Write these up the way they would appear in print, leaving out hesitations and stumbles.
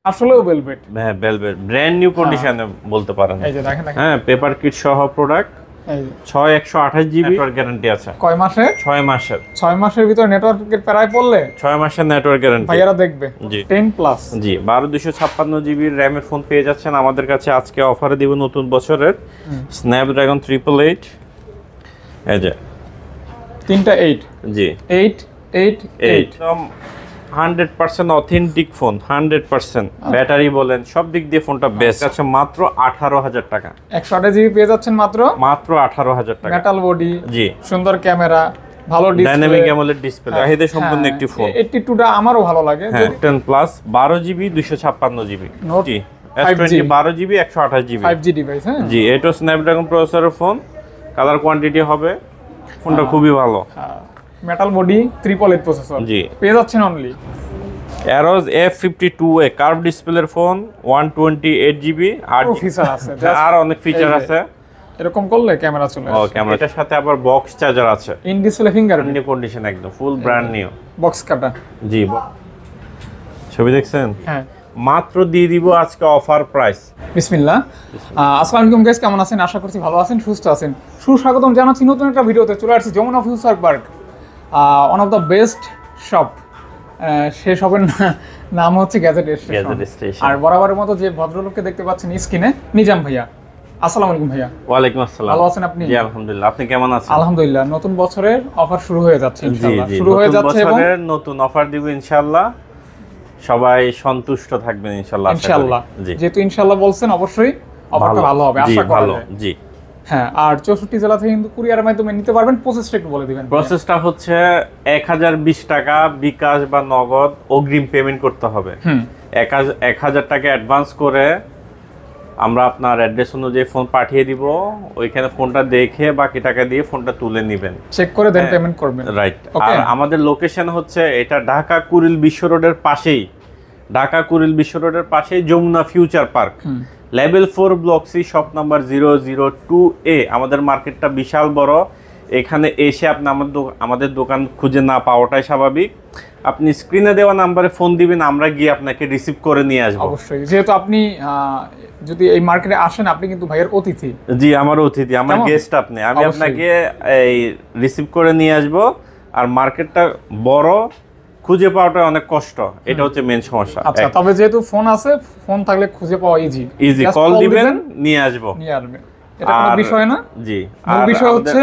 আসলেও ভেলভেট। হ্যাঁ velvet brand new কন্ডিশনে বলতে পারেন। এই যে দেখেন হ্যাঁ পেপার কিট সহ প্রোডাক্ট। এই 128 জিবি নেটওয়ার্ক গ্যারান্টি আছে। কয় মাসের? 6 মাসের। 6 মাসের ভিতর নেটওয়ার্কের প্যারায় পড়লে 6 মাসের নেটওয়ার্ক গ্যারান্টি ভাইয়ারা দেখবে। জি 10 প্লাস। জি 12256 জিবির র‍্যামের ফোন পেয়ে যাচ্ছেন আমাদের কাছে। আজকে অফারে দিব নতুন বছরের স্ন্যাপড্রাগন 888। এই যে তিনটা 8 জি 8 একদম 100% অথেন্টিক ফোন। 100% ব্যাটারি বলেন সব দিক দিয়ে ফোনটা বেস্ট আছে। মাত্র 18000 টাকা। 128 জিবি পেয়ে যাচ্ছেন মাত্র 18000 টাকা। মেটাল বডি, জি সুন্দর ক্যামেরা, ভালো ডিসপ্লে, ডাইনামিক অ্যামোলেড ডিসপ্লে, চাহিদা সম্পন্ন একটি ফোন। 82টা আমারও ভালো লাগে। 10 প্লাস 12 জিবি 256 জিবি Note জি S20 12 GB 128 GB 5G device. হ্যাঁ জি এটা স্ন্যাপড্রাগন প্রসেসরের ফোন। কালার কোয়ান্টিটি হবে। ফোনটা খুবই ভালো। মেটাল বডি 888 প্রসেসর জি পেয়ে যাচ্ছেন অনলি। Aros F52A কার্ভ ডিসপ্লের ফোন 128 জিবি আর ফিচার আছে, আর অনেক ফিচার আছে। এরকম করলে ক্যামেরা চলে ও আসে। ক্যামেরা এটার সাথে আবার বক্স চার্জার আছে। In display fingerprint new condition একদম ফুল ব্র্যান্ড নিউ বক্স কাটা। জি ছবি দেখছেন? হ্যাঁ মাত্র দিয়ে দিব আজকে অফার প্রাইস। বিসমিল্লাহ। আসসালামু আলাইকুম গাইস, কেমন আছেন? আশা করছি ভালো আছেন, সুস্থ আছেন। সুস্বাগতম জানাচ্ছি নতুন একটা ভিডিওতে। চলে আসছি Jamuna future park, one of the best shop. সে শপের নাম হচ্ছে গ্যাজেট স্টেশন। আর বরাবরের মতো যে ভদ্রলোককে দেখতে পাচ্ছেন স্ক্রিনে, নিজাম ভাইয়া। আসসালামু আলাইকুম ভাইয়া। ওয়ালাইকুম আসসালাম। ভালো আছেন আপনি? জি আলহামদুলিল্লাহ। আপনি কেমন আছেন? আলহামদুলিল্লাহ। নতুন বছরের অফার শুরু হয়ে যাচ্ছে ইনশাআল্লাহ। জি শুরু হয়ে যাচ্ছে এবং নতুন অফার দিব ইনশাআল্লাহ। সবাই সন্তুষ্ট থাকবেন ইনশাআল্লাহ। ইনশাআল্লাহ। যেহেতু ইনশাআল্লাহ বলছেন, অবশ্যই অফারটা ভালো হবে আশা করা যায়। জি হ্যাঁ। আর 64 জেলা থেকে কিন্তু কুরিয়ারের মাধ্যমে নিতে পারবেন। প্রসেসটা একটু বলে দিবেন। প্রসেসটা হচ্ছে 1020 টাকা বিকাশ বা নগদ অগ্রিম পেমেন্ট করতে হবে। 1000 টাকা অ্যাডভান্স করে আমরা আপনার অ্যাড্রেস অনুযায়ী ফোন পাঠিয়ে দিব। ওইখানে ফোনটা দেখে বাকি টাকা দিয়ে ফোনটা তুলে নেবেন, চেক করে দেন পেমেন্ট করবেন। রাইট। আর আমাদের লোকেশন হচ্ছে এটা ঢাকা কুড়িল বিশ্ব রোডের পাশেই। ঢাকা কুড়িল বিশ্ব রোডের পাশেই Jamuna future Park, level 4 block C, shop number 002A। আমাদের মার্কেটটা বিশাল বড়। এখানে এসে আপনি আমাদের দোকান খুঁজে না পাওয়াটাই স্বাভাবিক। আপনি স্ক্রিনে দেওয়া নাম্বারে ফোন দিবেন, আমরা গিয়ে আপনাকে রিসিভ করে নিয়ে আসবো। অবশ্যই, যেহেতু আপনি যদি এই মার্কেটে আসেন, আপনি কিন্তু ভাইয়ের অতিথি। জি আমার অতিথি, আমার গেস্ট আপনি। আমি আপনাকে এই রিসিভ করে নিয়ে আসবো। আর মার্কেটটা বড়, খুঁজে পাওয়াটা অনেক কষ্ট, এটা হচ্ছে মেন সমস্যা। আচ্ছা, তবে যেহেতু ফোন আছে, ফোন থাকলে খুঁজে পাওয়া ইজি। কল দিবেন, নিয়ে আসবো। এটা কোনো বিষয় না। জি আর বিষয় হচ্ছে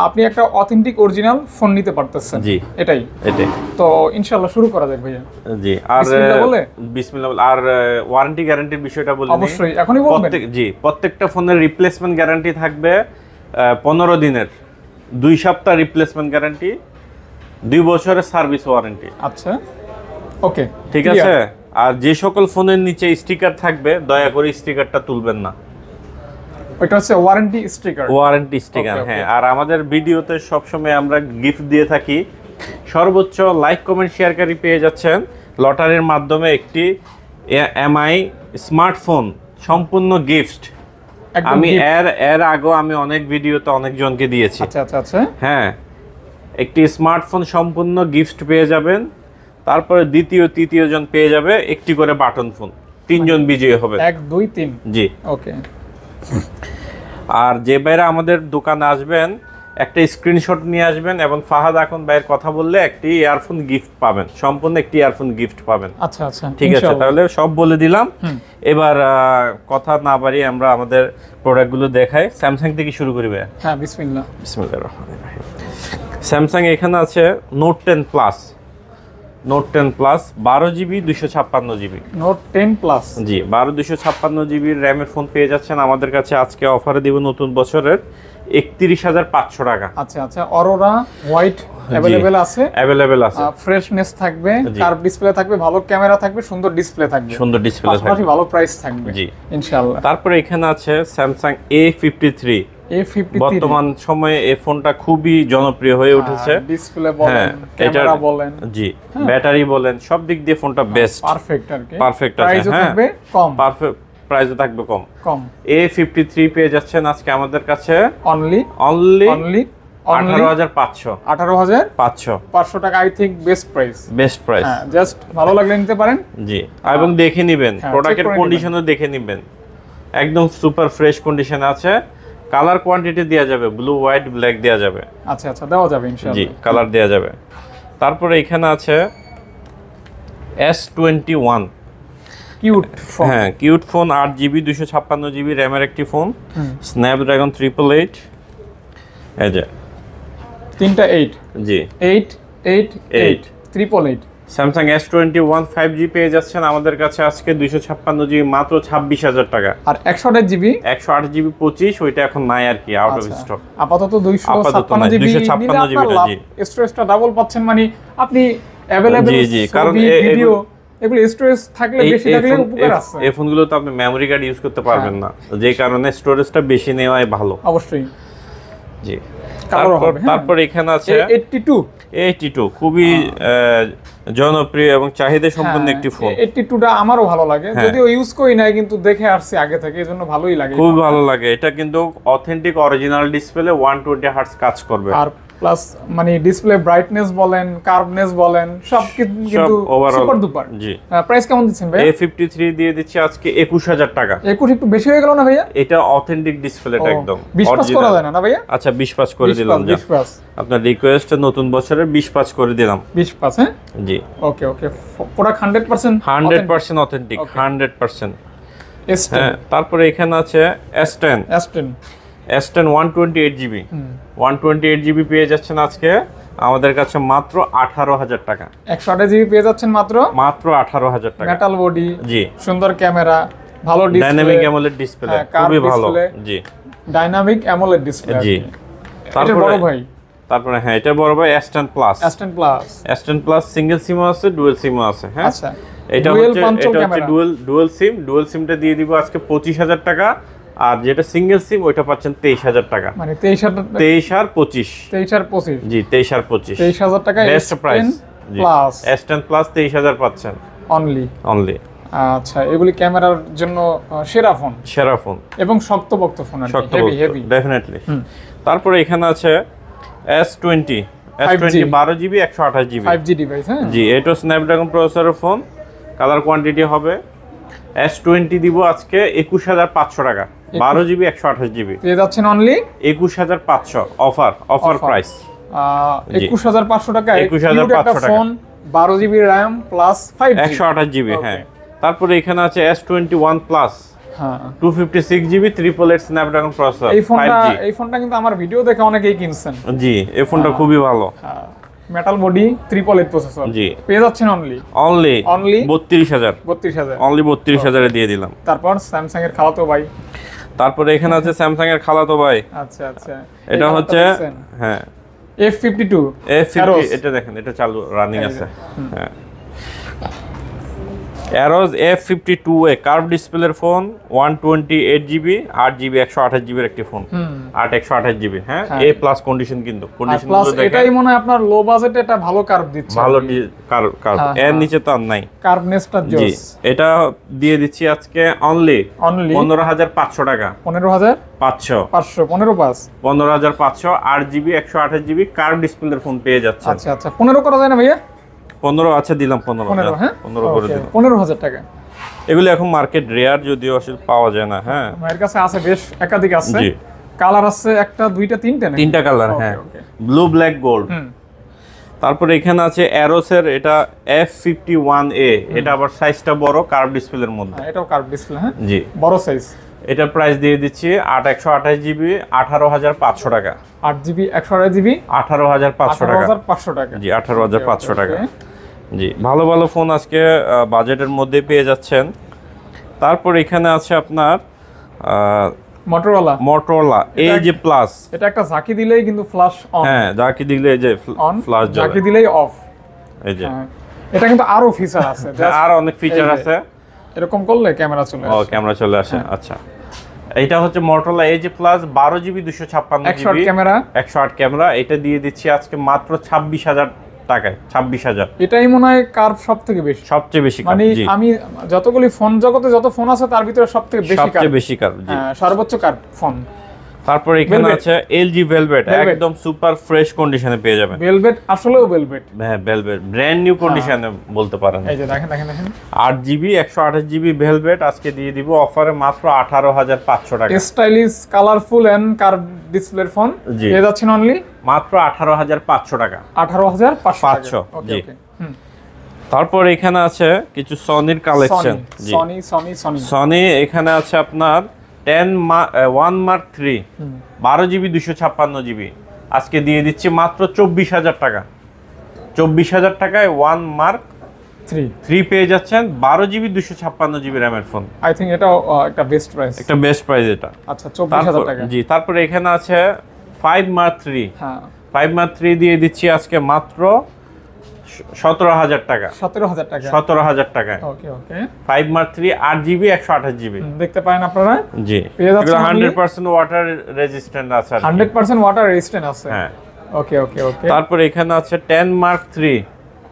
আপনি একটা অথেন্টিক অরিজিনাল ফোন নিতে পারতেছেন। জি এটাই। তো ইনশাআল্লাহ শুরু করা যাক ভাইয়া। জি আর বিসমিল্লাহ। আর ওয়ারেন্টি গ্যারান্টির বিষয়টা বলি। অবশ্যই এখনই বলবেন। জি প্রত্যেকটা ফোনের রিপ্লেসমেন্ট গ্যারান্টি থাকবে 15 দিনের, 2 সপ্তাহ রিপ্লেসমেন্ট গ্যারান্টি, 2 বছরের সার্ভিস ওয়ারেন্টি। আচ্ছা ওকে ঠিক আছে। আর যে সকল ফোনের নিচে স্টিকার থাকবে, দয়া করে স্টিকারটা তুলবেন না। ওইটা হচ্ছে ওয়ারেন্টি স্টিকার। ওয়ারেন্টি স্টিকার, হ্যাঁ। আর আমাদের ভিডিওতে সবসময় আমরা গিফট দিয়ে থাকি। সর্বোচ্চ লাইক কমেন্ট শেয়ারকারী পেয়ে যাচ্ছেন লটারির মাধ্যমে একটি এমআই স্মার্টফোন সম্পূর্ণ গিফট। আমি এর আগেও আমি অনেক ভিডিওতে অনেকজনকে দিয়েছি। আচ্ছা আচ্ছা আচ্ছা। হ্যাঁ, একটি স্মার্টফোন সম্পূর্ণ গিফট পেয়ে যাবেন। তারপরে দ্বিতীয় তৃতীয় জন পেয়ে যাবে একটি করে বাটন ফোন। 3 জন বিজয়ী হবে। 1 2 3। জি ওকে। আর যে ভাইরা আমাদের দোকানে আসবেন, একটা স্ক্রিনশট নিয়ে আসবেন এবং ফাহাদ আকুন ভাইয়ের কথা বললে একটি ইয়ারফোন গিফট পাবেন, সম্পূর্ণ একটি ইয়ারফোন গিফট পাবেন। আচ্ছা আচ্ছা ঠিক আছে, তাহলে সব বলে দিলাম। এবার কথা না বাড়িয়ে আমরা আমাদের প্রোডাক্টগুলো দেখাই। স্যামসাং থেকে শুরু করি ভাই। হ্যাঁ বিসমিল্লাহ। বিসমিল্লাহির রহমানির রহিম। স্যামসাং এখানে আছে note 10 plus. Note 10 plus 12 GB 256 GB. Note 10 plus G 12 256 জিবির র্যামের ফোন পেয়ে যাচ্ছেন আমাদের কাছে। আজকে অফারে দিব নতুন বছরের 31500 টাকা। আচ্ছা আচ্ছা। অরোরা হোয়াইট अवेलेबल আছে। ফ্রেশনেস থাকবে, কার্ভ ডিসপ্লে থাকবে, ভালো ক্যামেরা থাকবে, সুন্দর ডিসপ্লে থাকবে। পাশাপাশি ভালো প্রাইস থাকবে জি ইনশাআল্লাহ। তারপরে এখানে আছে স্যামসাং A53। বর্তমান সময়ে এই ফোনটা খুবই জনপ্রিয় হয়ে উঠেছে। ডিসপ্লে বলেন, ক্যামেরা বলেন, জি ব্যাটারি বলেন, সব দিক দিয়ে ফোনটা বেস্ট, পারফেক্ট আর কি। পারফেক্ট আছে। প্রাইসও থাকবে কম, পারফেক্ট প্রাইসও থাকবে কম। কম। A53 পেয়ে যাচ্ছেন আজকে আমাদের কাছে অনলি 18,500 18,500 টাকা আই থিংক বেস্ট প্রাইস। হ্যাঁ, জাস্ট ভালো লাগলে নিতে পারেন। জি, এবং দেখে নেবেন, হ্যাঁ, প্রোডাক্টের check করে কন্ডিশনও দেখে নেবেন, একদম সুপার ফ্রেশ কন্ডিশনে আছে। কালার কোয়ান্টিটি দেওয়া যাবে, ব্লু হোয়াইট ব্ল্যাক দেওয়া যাবে। আচ্ছা আচ্ছা, দেওয়া যাবে ইনশাআল্লাহ। জি, কালার দেওয়া যাবে। তারপরে এখানে আছে S21, কিউট ফোন। হ্যাঁ কিউট ফোন, 8GB 256GB র্যামের একটি ফোন, স্ন্যাপড্রাগন 888। এই যে তিনটা 8, জি 888 888। স্যামসাং S21 5G পেয়ে যাচ্ছেন আমাদের কাছে আজকে 256GB মাত্র 26,000 টাকা। আর 128GB 108GB 25, ওইটা এখন নাই আর কি, আউট অফ স্টক। আপাতত 256GB 256GB টা, জি। স্টোরেজটা ডাবল পাচ্ছেন, মানে আপনি अवेलेबल জি কারণ ভিডিও এগুলো স্টোরেজ থাকলে বেশি থাকলে উপকার আছে। এই ফোনগুলো তো আপনি মেমরি কার্ড ইউজ করতে পারবেন না, যে কারণে স্টোরেজটা বেশি নেওয়াই ভালো। অবশ্যই। জি, হবে। তারপর এখানে আছে 82 খুবই জনপ্রিয় এবং চাহিদা সম্পন্ন একটি ফোন। 82টা আমারও ভালো লাগে, যদিও ইউজ করি নাই, কিন্তু দেখে আসছি আগে থেকে, এজন্য ভালোই লাগে। খুব ভালো লাগে। এটা কিন্তু অথেন্টিক অরিজিনাল ডিসপ্লে 120 হার্টজ কাজ করবে। আর প্লাস মানে ডিসপ্লে ব্রাইটনেস বলেন, কার্ভনেস বলেন, সব কিন্তু সুপার ডুপার। জি, প্রাইস কেমন দিচ্ছেন ভাই? A53 দিয়ে দিচ্ছি আজকে 21,000 টাকা। 21 একটু বেশি হয়ে গেল না ভাইয়া? এটা অথেন্টিক ডিসপ্লেটা একদম 20 করা যায় না ভাইয়া? আচ্ছা 20 করে দিলাম। 20 আপনার রিকোয়েস্টে নতুন বছরের 20 করে দিলাম। 20, হ্যাঁ জি। ওকে ওকে, প্রোডাক্ট 100% অথেন্টিক 100%। S10। হ্যাঁ, তারপরে এখানে আছে S10 128GB 128GB পেয়ে যাচ্ছেন আজকে আমাদের কাছে মাত্র 18,000 টাকা। 128GB পেয়ে যাচ্ছেন মাত্র 18,000 টাকা। মেটাল বডি, জি, সুন্দর ক্যামেরা, ভালো ডিসপ্লে, ডাইনামিক অ্যামোলেড ডিসপ্লে, খুবই ভালো। জি, ডাইনামিক অ্যামোলেড ডিসপ্লে। জি, তারপরে বড় ভাই, তারপরে হ্যাঁ এটা বড় ভাই S10 Plus। S10 Plus single সিমও আছে, ডুয়াল সিমও আছে। হ্যাঁ, আচ্ছা, এটা হচ্ছে ডুয়াল সিমটা দিয়ে দিব আজকে 25,000 টাকা। আর যেটা সিঙ্গেল সিম ওইটা পাচ্ছেন 23,000 টাকা। মানে 23 আর 25। জি, 23 আর 25, 23,000 টাকা best price. Plus S10 Plus 23,000 পাচ্ছেন অনলি। আচ্ছা, এগুলি ক্যামেরার জন্য সেরা ফোন এবং শক্তপোক্ত ফোন, আর হেভি ডেফিনেটলি। তারপরে এখানে আছে S20 12GB 128GB 5G device. হ্যাঁ, জি, এটা স্ন্যাপড্রাগন প্রসেসরের ফোন। কালার কোয়ান্টিটি হবে S20 দিব আজকে 21,500 টাকা। 12GB 128GB পেয়ে যাচ্ছেন অনলি 21,500। অফার প্রাইস 21,500 টাকা। 21,500 টাকা phone, 12GB RAM plus 5G 128GB। হ্যাঁ, তারপরে এখানে আছে S21 Plus, হ্যাঁ 256GB 888 স্ন্যাপড্রাগন প্রসেসর। এই ফোনটা কিন্তু আমার ভিডিও দেখে অনেকেই কিনছেন। জি, এই ফোনটা খুবই ভালো। মেটাল বডি 888 প্রসেসর জি, পেয়ে যাচ্ছেন অনলি 32,000। অনলি 32,000 এ দিয়ে দিলাম। তারপর স্যামসাং এর খালাতো ভাই, তারপরে এখানে আছে স্যামসাং এর খালাতো ভাই। আচ্ছা, এটা হচ্ছে হ্যাঁ F52। এটা দেখেন, এটা চালু রানিং আছে। হ্যাঁ, Aros F52A কার্ভ ডিসপ্লের ফোন, 128GB 8GB 128GB এর একটি ফোন। 128GB। হ্যাঁ, A+ কন্ডিশন, কিন্তু কন্ডিশন গুলো দেখেন। এটাই মনে হয় আপনার লো বাজেটে এটা ভালো কার্ভ দিচ্ছে, ভালো কার্ভ। এর নিচে তো আর নাই কার্ভনেসটা জোস। এটা দিয়ে দিচ্ছি আজকে অনলি 15,500 টাকা। 15,500 15,500 8GB 128GB কার্ভ ডিসপ্লের ফোন পেয়ে যাচ্ছে। আচ্ছা 15 করা যায় না ভাইয়া? 15 আচ্ছা দিলাম 15। হ্যাঁ 15 করে দিলাম। 15,000 টাকা। এগুলো এখন মার্কেট রেয়ার, যদিও আসলে পাওয়া যায় না। হ্যাঁ, আমার কাছে আছে, বেশ একাধিক আছে। কালার আছে একটা, দুইটা, তিনটা কালার। হ্যাঁ, ব্লু, ব্ল্যাক, গোল্ড। তারপরে এখানে আছে অ্যারোসের, এটা F51A। এটা আবার সাইজটা বড়, কার্ভ ডিসপ্লের মধ্যে। এটাও কার্ভ ডিসপ্লে। হ্যাঁ, জি, বড় সাইজ। এটার প্রাইস দিয়ে দিচ্ছি 128GB 18,500 টাকা। 8GB 128GB 18,500 টাকা। জি, 18,500 টাকা। জি, ভালো ফোন আজকে বাজেটের মধ্যে পেয়ে যাচ্ছেন। তারপর এখানে আছে আপনার মোটরোলা এই প্লাস। এটা একটা ঝাঁকি দিলেই কিন্তু ফ্ল্যাশ অন। হ্যাঁ, ঝাঁকি দিলে এই যে ফ্ল্যাশ জ্বলে, ঝাঁকি দিলেই অফ। এই যে এটা কিন্তু আরো ফিচার আছে, আর অনেক ফিচার আছে। এরকম করলে ক্যামেরা চলে আসে। ক্যামেরা চলে আসে। আচ্ছা, এটা হচ্ছে মোটরোলা এই যে প্লাস 12GB 256GB 108 ক্যামেরা। এটা দিয়ে দিচ্ছি আজকে মাত্র 26,000 টাকায়। 26,000। এটাই মনে হয় কার্ভ সবচেয়ে বেশি। মানে আমি যতগুলি ফোন জগতে যত ফোন আছে তার ভিতরে সবচেয়ে বেশি কার্ভ। জি, সর্বোচ্চ কার্ভ ফোন। তারপর এখানে Velvet। আছে এলজি ভেলভেট, Velvet। একদম সুপার ফ্রেশ কন্ডিশনে পেয়ে যাবেন। ভেলভেট, আসলেও ভেলভেট। হ্যাঁ ভেলভেট, ব্র্যান্ড নিউ কন্ডিশনে বলতে পারেন। এই যে দেখেন দেখেন দেখেন, 8GB 128GB ভেলভেট আজকে দিয়ে দিব অফারে মাত্র 18,500 টাকা। স্টাইলিশ, কালারফুল এন্ড কার্ভ ডিসপ্লের ফোন জি। পেয়ে যাচ্ছেন অনলি মাত্র 18,500 টাকা। 18,500 ওকে জি। ওকে। তারপর এখানে আছে কিছু সনির কালেকশন। জি, সনি সনি সনি সনি এখানে আছে আপনার 1 মার্ক 3 12GB 256GB আজকে দিয়ে দিচ্ছি মাত্র 24,000 টাকা। 24,000 টাকায় 1 মার্ক 3 পেয়ে যাচ্ছেন, 12GB 256GB র্যামের ফোন। আই থিংক এটাও একটা বেস্ট প্রাইস। একটা বেস্ট প্রাইস এটা। আচ্ছা 24,000 টাকা। জি, তারপরে এখানে আছে 5 মার্ক 3। হ্যাঁ 5 মার্ক 3 দিয়ে দিচ্ছি আজকে মাত্র 17,000 টাকা। 17,000 টাকা 17,000 টাকায় ওকে ওকে। 5 মার্ক 3 8GB 128GB। দেখতে পারেন আপনারা, জি, পেয়ে যাচ্ছেন এগুলো only 100% ওয়াটার রেজিস্ট্যান্ট আছে আর কি। 100% ওয়াটার রেজিস্ট্যান্ট আছে। হ্যাঁ। ওকে ওকে ওকে। তারপরে এখানে আছে 10 মার্ক 3।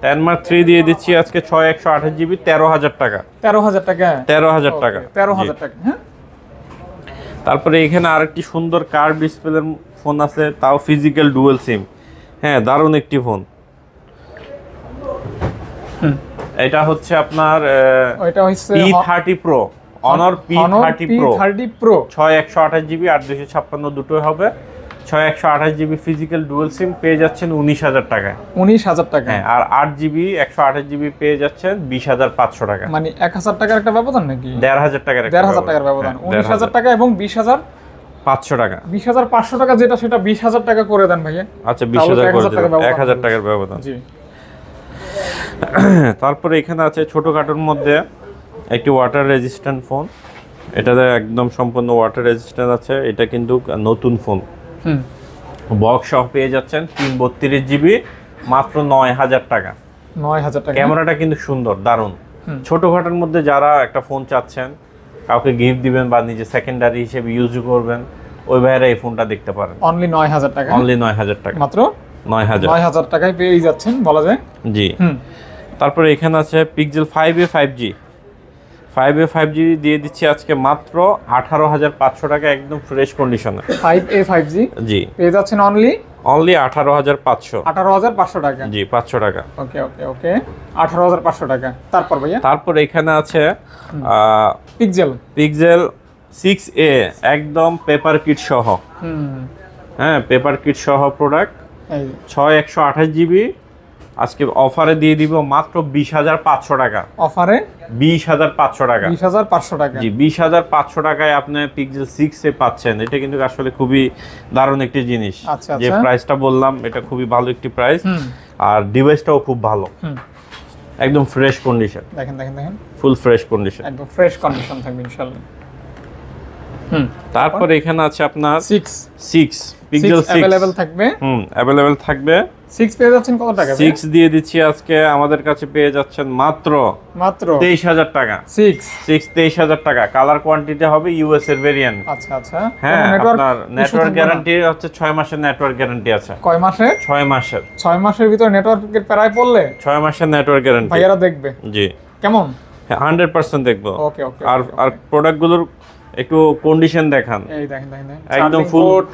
10 মার্ক 3 দিয়ে দিচ্ছি আজকে 6 128GB 13,000 টাকা। 13,000 টাকা 13,000 টাকা। 13,000 টাকা। হ্যাঁ তারপরে এখানে আরেকটি সুন্দর কার্ভ ডিসপ্লের ফোন আছে, তাও ফিজিক্যাল ডুয়াল সিম। হ্যাঁ, দারুণ একটি ফোন। এটা হচ্ছে আপনার ওইটা হচ্ছে P30 Pro, Honor P30 Pro। P30 Pro 6 128GB আর 256 দুটোই হবে। 6 128GB ফিজিক্যাল ডুয়াল সিম পেয়ে যাচ্ছেন 19,000 টাকায়। 19,000 টাকা। হ্যাঁ, আর 8GB 128GB পেয়ে যাচ্ছেন 20,500 টাকা। মানে 1,000 টাকার একটা ব্যবধান নাকি? 1,500 টাকার একটা 1,500 টাকার ব্যবধান। 19,000 টাকা এবং 500 টাকা। 20,500 টাকা যেটা, সেটা 20,000 টাকা করে দেন ভাইয়া। আচ্ছা 20,000 করে টাকার দিলাম, ব্যবধান 1,000 টাকার ব্যবধান। জি। তারপরে এখানে আছে ছোটখাটোর মধ্যে একটি ওয়াটার রেজিস্ট্যান্ট ফোন। এটাতে একদম সম্পূর্ণ ওয়াটার রেজিস্ট্যান্ট আছে। এটা কিন্তু নতুন ফোন। বক্স সহ পেয়ে যাচ্ছেন 332GB মাত্র 9,000 টাকা। 9,000 টাকা। ক্যামেরাটা কিন্তু সুন্দর, দারুণ। ছোটখাটোর মধ্যে যারা একটা ফোন চাচ্ছেন, কাউকে গিফট দিবেন বা নিজে সেকেন্ডারি হিসেবে ইউজ করবেন, ওই ভাইরা এই ফোনটা দেখতে পারেন। অনলি 9,000 টাকা। অনলি 9,000 টাকা। মাত্র 9,000 9,000 টাকায় পেয়ে যাচ্ছেন বলা যায়। জি। তারপরে এখানে আছে pixel 5a 5G। 5a 5G দিয়ে দিচ্ছি আজকে মাত্র 18,500 টাকা, একদম ফ্রেশ কন্ডিশনে। 5a 5G জি, পেয়ে যাচ্ছেন অনলি 18,500। 18,500 টাকা। জি, 500 টাকা। ওকে ওকে ওকে, 18,500 টাকা। তারপর ভাইয়া তারপর এখানে আছে পিক্সেল পিক্সেল 6a, একদম পেপার কিট সহ। হ্যাঁ, পেপার কিট সহ প্রোডাক্ট। এই 6 128GB আজকে অফারে দিয়ে দিব মাত্র 20,500 টাকা। অফারে 20,500 টাকা। 20,500 টাকা। জি, 20,500 টাকায় আপনি পিক্সেল 6a পাচ্ছেন। এটা কিন্তু আসলে খুবই দারুণ একটি জিনিস। আচ্ছা, যে আচ্ছা। প্রাইসটা বললাম, এটা খুবই ভালো একটি প্রাইস। আর ডিভাইসটাও খুব ভালো, একদম ফ্রেশ কন্ডিশন। দেখেন দেখেন দেখেন, ফুল ফ্রেশ কন্ডিশন। একদম ফ্রেশ কন্ডিশন থাকবে ইনশাআল্লাহ। তারপরে এখানে আছে আপনার 6 পিক্সেল 6 अवेलेबल থাকবে। अवेलेबल থাকবে। 6 পেয়ে যাচ্ছেন কত টাকা? 6 দিয়ে দিচ্ছি আজকে আমাদের কাছে পেয়ে যাচ্ছেন মাত্র 23,000 টাকা। 6 23,000 টাকা। কালার কোয়ান্টিটি হবে ইউএস এর ভেরিয়েন্ট। আচ্ছা আচ্ছা। হ্যাঁ, আপনার নেটওয়ার্ক গ্যারান্টি হচ্ছে 6 মাসের নেটওয়ার্ক গ্যারান্টি আছে। কয় মাসের? 6 মাসের। 6 মাসের ভিতর নেটওয়ার্কের প্যারায় পড়লে 6 মাসের নেটওয়ার্ক গ্যারান্টি ভাইয়ারা দেখবে। জি, কেমন? 100% দেখবো। ওকে ওকে। আর প্রোডাক্টগুলোর একটু কন্ডিশন দেখান। এই দেখেন দেখেন দেখেন, একদম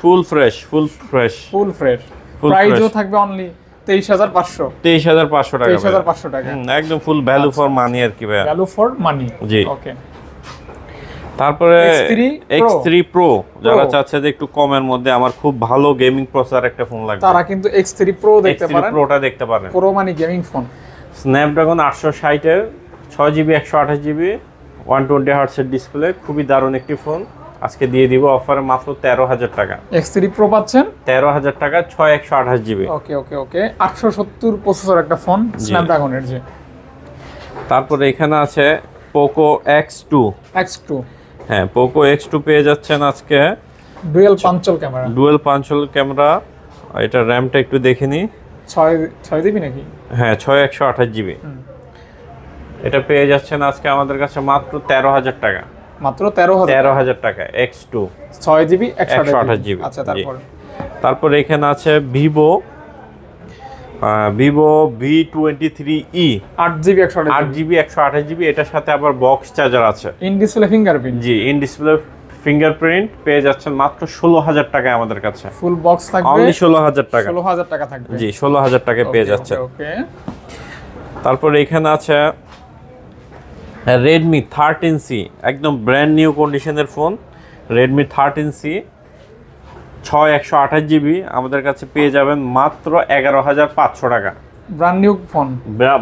full fresh. Full fresh. Full প্রাইসও fresh। থাকবে অনলি 23,500। 23,500 টাকা। 23,500 টাকা। একদম ফুল ভ্যালু ফর মানি আর কি ভাই। Value for money. জি। ওকে। তারপরে X3 Pro, যারা Pro। চাচ্ছে যে একটু কমের মধ্যে আমার খুব ভালো গেমিং প্রসেসর একটা ফোন লাগবে, তারা কিন্তু X3 Pro দেখতে X3 পারেন। Proটা দেখতে পারেন। পুরো মানে গেমিং ফোন। স্ন্যাপড্রাগন 860 এর 6GB 128GB 120 হার্টজের ডিসপ্লে, খুবই দারুণ একটি ফোন। আজকে দিয়ে দিব অফারে মাত্র 13,000 টাকা। X3 Pro পাচ্ছেন 13,000 টাকা, 6 128GB। ওকে ওকে ওকে। 870 প্রসেসর একটা ফোন, স্ন্যাপড্রাগনের যে। তারপরে এখানে আছে Poco X2। X2 হ্যাঁ, Poco X2 পেয়ে যাচ্ছেন আজকে ডুয়াল পাঞ্চল ক্যামেরা। Dual পাঞ্চল camera. এটা র্যামটা একটু দেখে নিই। 6 জিবি নাকি? হ্যাঁ, 6 128GB। এটা পেয়ে যাচ্ছেন আজকে আমাদের কাছে মাত্র 13,000 টাকা। মাত্র 13,000 টাকা। X2 6 GB 128GB। আচ্ছা, তারপর এখানে আছে Vivo V23e 8 GB 128 8GB 128GB। এটার সাথে আবার বক্স চার্জার আছে। In display fingerprint. G, in display fingerprint পেয়ে যাচ্ছেন মাত্র 16,000 টাকায় আমাদের কাছে। ফুল বক্স থাকবে অনলি 16,000 টাকা। 16,000 টাকা থাকবে। জি 16,000 টাকায় পেয়ে যাচ্ছে। ওকে। তারপরে এখানে আছে Redmi 13C, একদম ব্র্যান্ড নিউ কন্ডিশনের ফোন। Redmi 13C 6128 জিবি আমাদের কাছে পেয়ে যাবেন মাত্র 11,500 টাকা। Brand new phone,